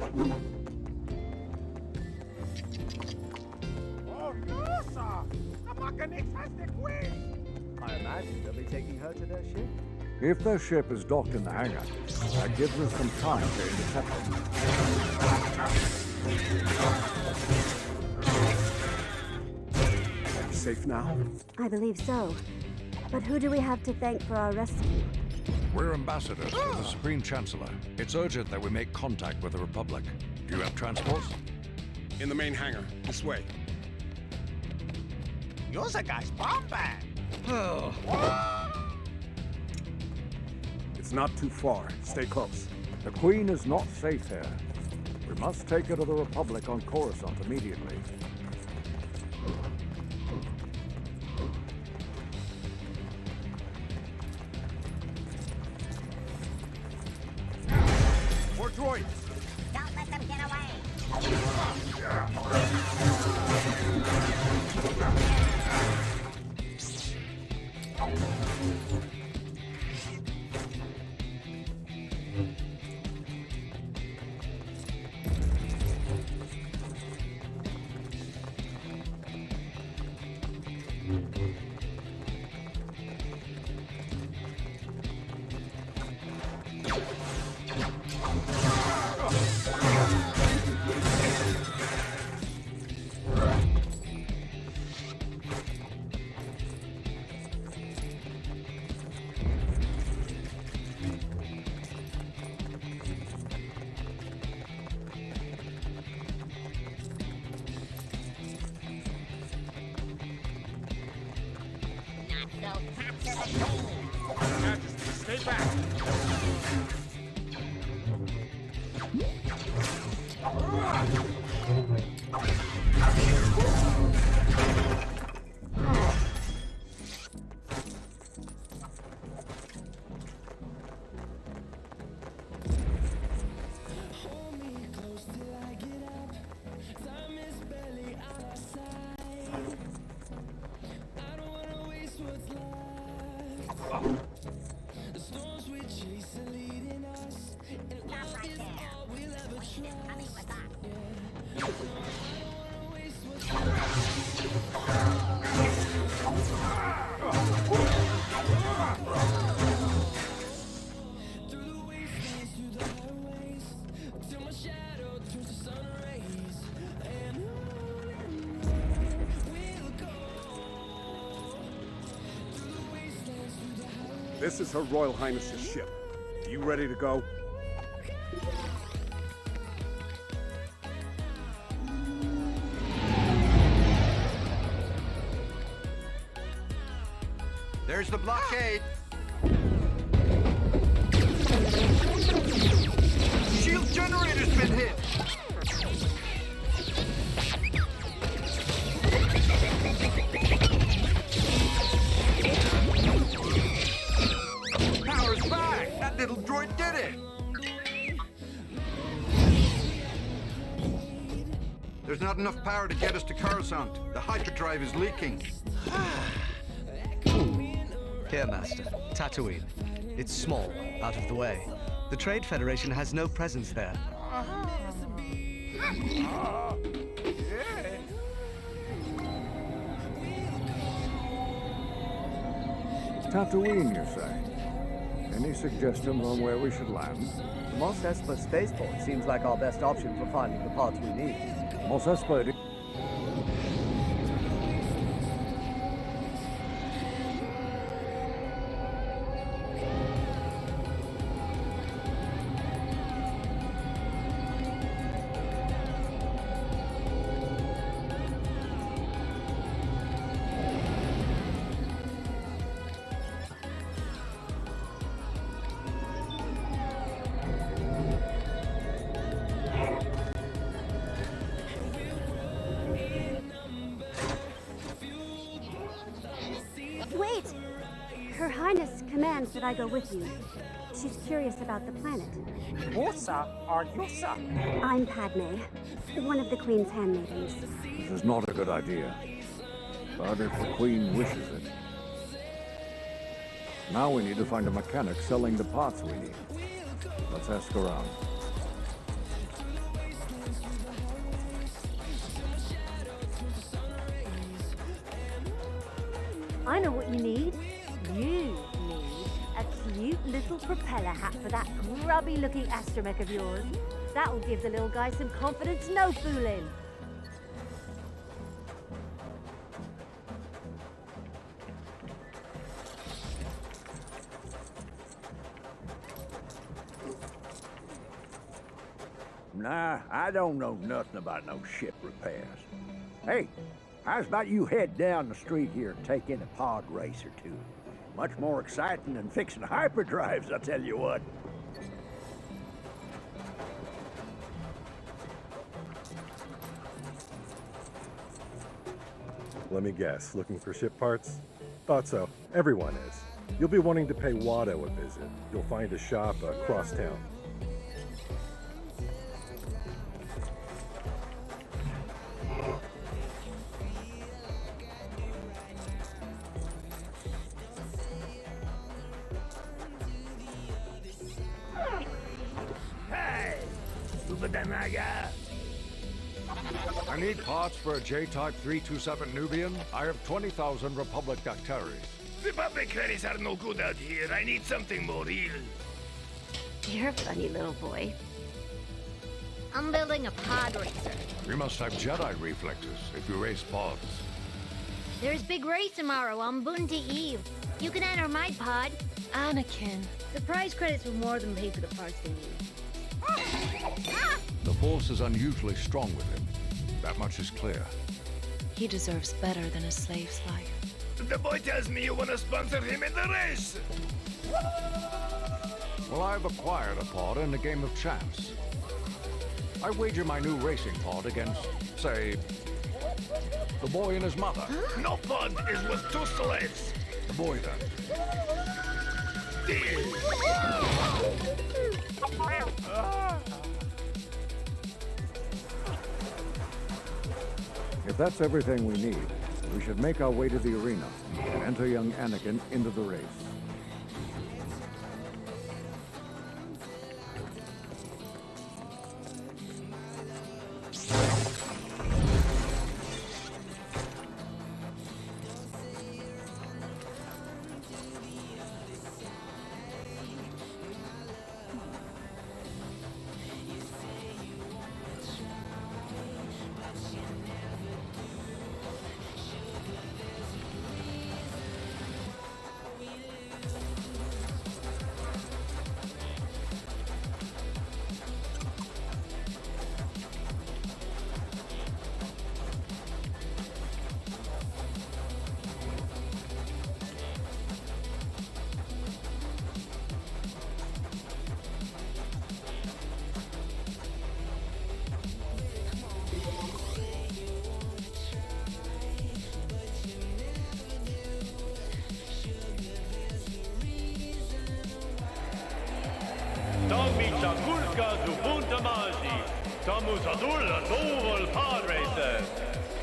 Oh no, sir! The mechanics has the queen! I imagine they'll be taking her to their ship. If their ship is docked in the hangar, that gives us some time to intercept them. Safe now? I believe so. But who do we have to thank for our rescue? We're ambassadors to the Supreme Chancellor. It's urgent that we make contact with the Republic. Do you have transports? In the main hangar. This way. You're the guy's bomb bag! It's not too far. Stay close. The Queen is not safe here. We must take her to the Republic on Coruscant immediately. More droids! Don't let them get away! Majesty, stay back! This is Her Royal Highness's ship. Are you ready to go? There's the blockade. Shield generator's been hit. Power's back. That little droid did it. There's not enough power to get us to Coruscant. The hyperdrive is leaking. Here, Master. Tatooine. It's small, out of the way. The Trade Federation has no presence there. Tatooine, you say? Any suggestions on where we should land? Mos Espa Spaceport seems like our best option for finding the parts we need. Mos Espa. Wait! Her Highness commands that I go with you. She's curious about the planet. Whosa are you, sir? I'm Padme, one of the Queen's handmaidens. This is not a good idea. But if the Queen wishes it. Now we need to find a mechanic selling the parts we need. Let's ask around. I know what you need. You need a cute little propeller hat for that grubby-looking astromech of yours. That'll give the little guy some confidence, no fooling. Nah, I don't know nothing about no ship repairs. Hey, how's about you head down the street here and take in a pod race or two? Much more exciting than fixing hyperdrives, I tell you what. Let me guess, looking for ship parts? Thought so. Everyone is. You'll be wanting to pay Watto a visit. You'll find a shop across town. I need parts for a J-Type 327 Nubian. I have 20,000 Republic Dactaries. Republic credits are no good out here. I need something more real. You're a funny little boy. I'm building a pod racer. You must have Jedi reflexes if you race pods. There's big race tomorrow on Bunta Eve. You can enter my pod. Anakin. The prize credits will more than pay for the parts they use. The Force is unusually strong with him. That much is clear. He deserves better than a slave's life. The boy tells me you want to sponsor him in the race. Well, I've acquired a pod in a game of chance. I wager my new racing pod against, say, the boy and his mother. No pod is worth 2 slaves. The boy, then. Deal. If that's everything we need, we should make our way to the arena and enter young Anakin into the race.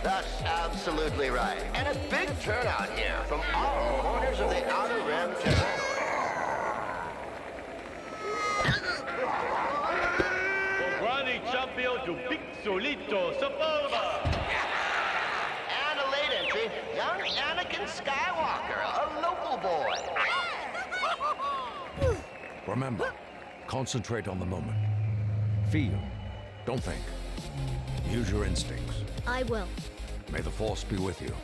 That's absolutely right. And a big turnout here from all corners of the Outer Rim territory. Grande champion to Pixolito Sapova. And a late entry, young Anakin Skywalker, a local boy. Remember, concentrate on the moment. Feel, don't think. Use your instincts. I will. May the Force be with you.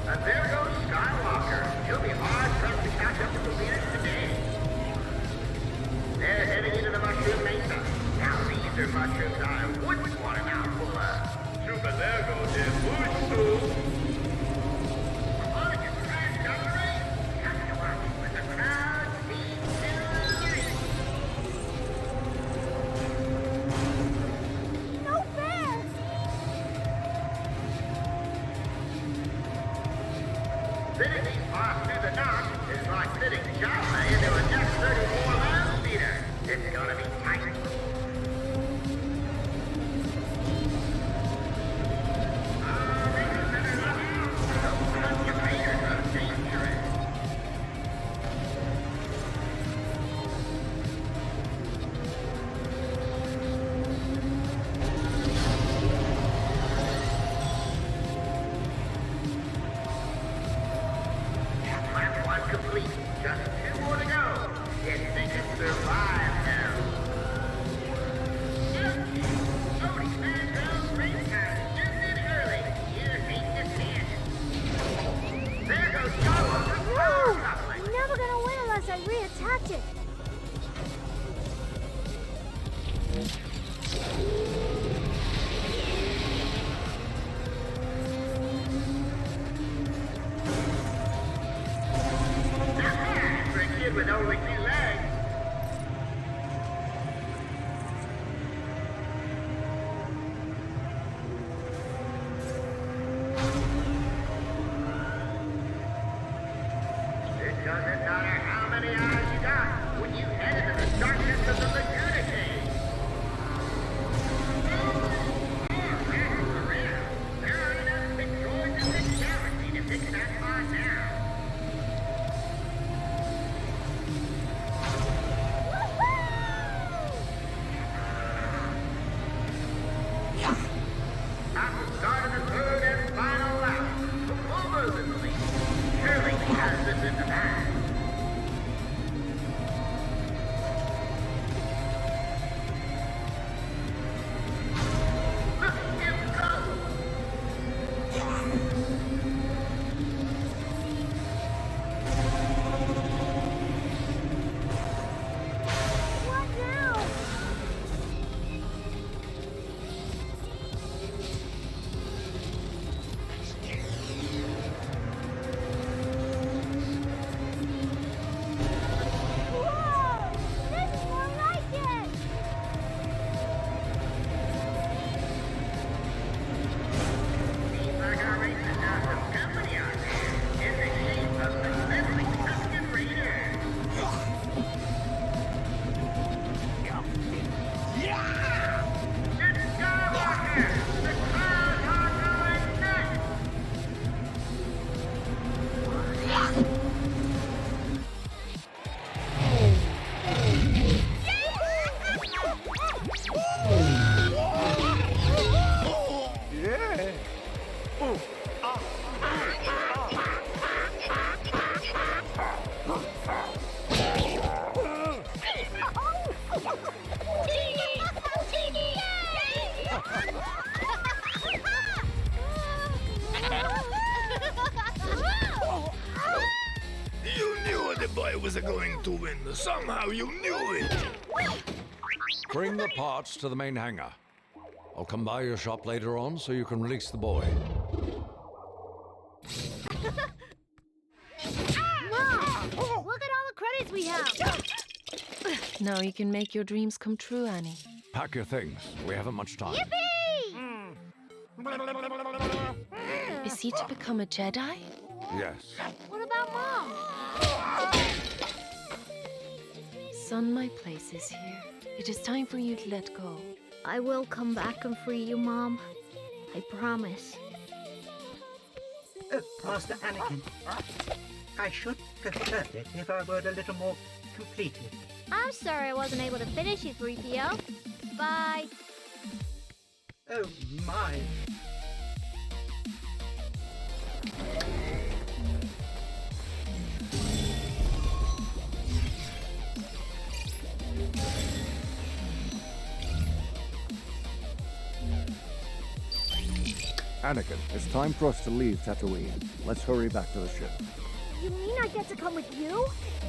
And there goes Skywalker. He'll be hard pressed to catch up to the leaders today. They're heading into the Mushroom Mesa. Now these are mushrooms I wouldn't want an mouthful of. Super Lego de Busto. Fitting these parts through the knot is like fitting Java into a F-34 land speeder. It's gonna be tight. was going to win. Somehow you knew it. Bring the parts to the main hangar. I'll come by your shop later on so you can release the boy. Mom! Look at all the credits we have! Now you can make your dreams come true, Annie. Pack your things. We haven't much time. Yippee! Is he to become a Jedi? Yes. What about Mom? Son, my place is here. It is time for you to let go. I will come back and free you, Mom. I promise. Oh, Master Anakin. I should have heard it if I were a little more completed. I'm sorry I wasn't able to finish you, 3PO. Bye. Oh, my. Anakin, it's time for us to leave Tatooine. Let's hurry back to the ship. You mean I get to come with you?